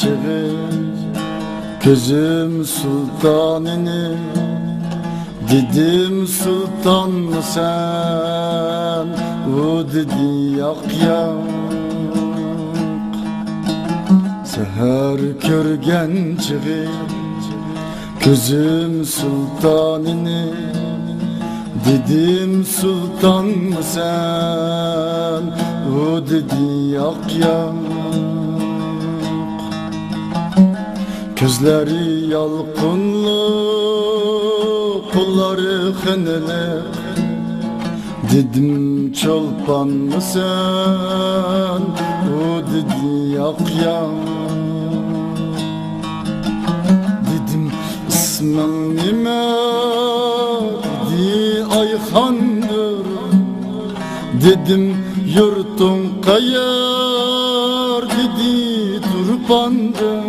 çığı gözüm sultanını. Dedim sultan mı sen, o dedi yak yak. Seher körgen çığı gözüm sultanını. Dedim sultan mı sen, o dedi yak yak. Gözleri yalqınlı, kolları hınılı. Dedim çolpan mı sen, o dedi yak yak. Dedim ismin nime, dedi Ayhan'dır. Dedim yurtun kayar, dedi Turpan'dır.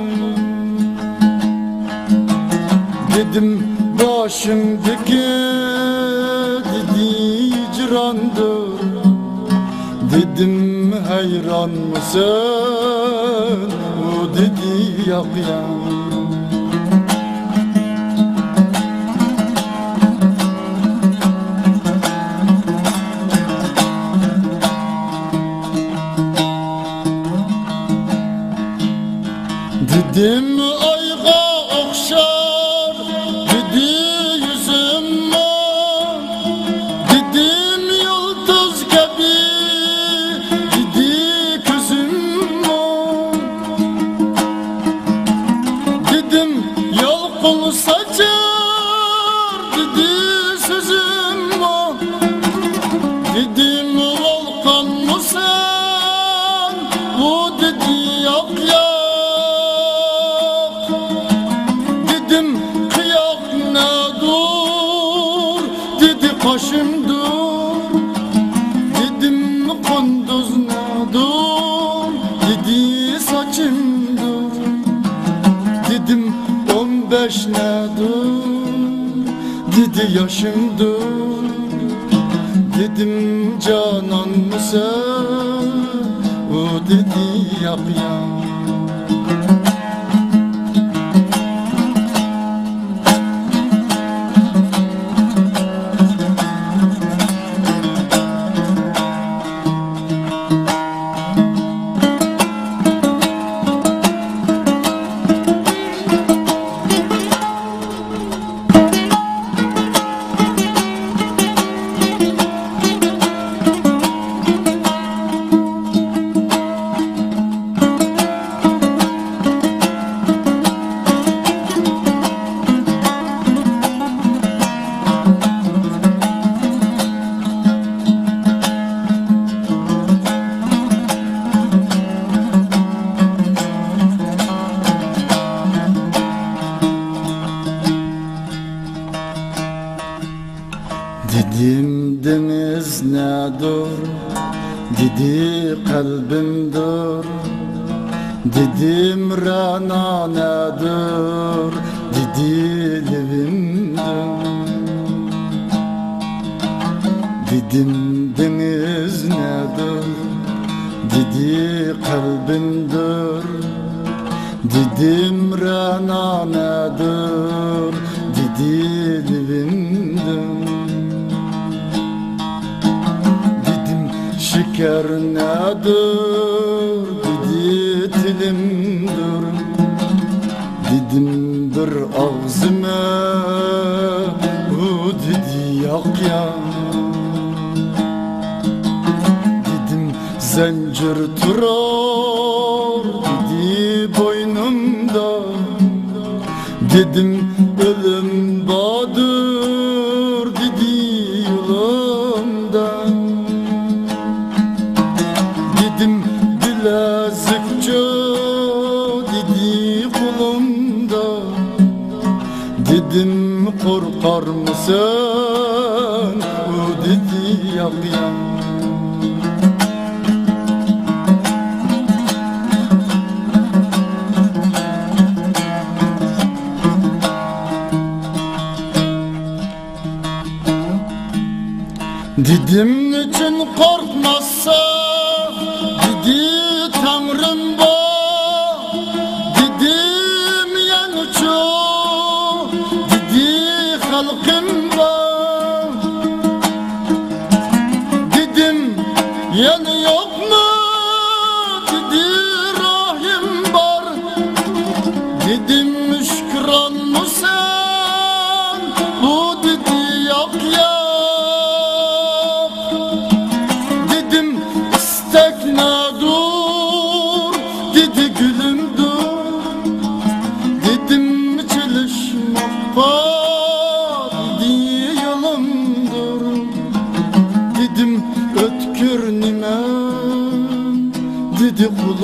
Dedim başımdaki, dedi cirandır. Dedim hayran mısın, o dedi yak yak. Dedim ayga okşar, dedi yüzüm var. Dedim yıldız gibi, dedi gözüm var. Dedim yalqın saçar, dedi sözüm var. Dedim volkan mı sen, o dedi yak yak. Dedim kıyak ne dur, dedi kaşım dur. Dedim kunduz ne dur, dedi saçım dur. Dedim 15 ne dur, dedi yaşım dur. Dedim canan mı sen, o dedi yak yak. Dedim deniz nedir, dedi kalbim dur. Dedim rana nedir, dedi livim dur. Dedim deniz nedir, dedi kalbim dur. Dedim rana nedir, dedi livim dur. Şeker nedir, dedi dilimdir. Dedim bir ağzıma, o dedi yak yak. Dedim zincir turar, dedi boynumda. Dedim ölüm badır, dedi yolumda. Dedim bilezikçe, dedi kolumda. Dedim korkar mısın, o dedi yak yak. Dedim niçin korkmazsa, dedi Tanrım var.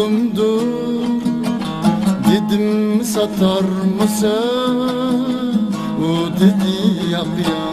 oğlumdur. Dedim satar mısın? O dedi yap ya.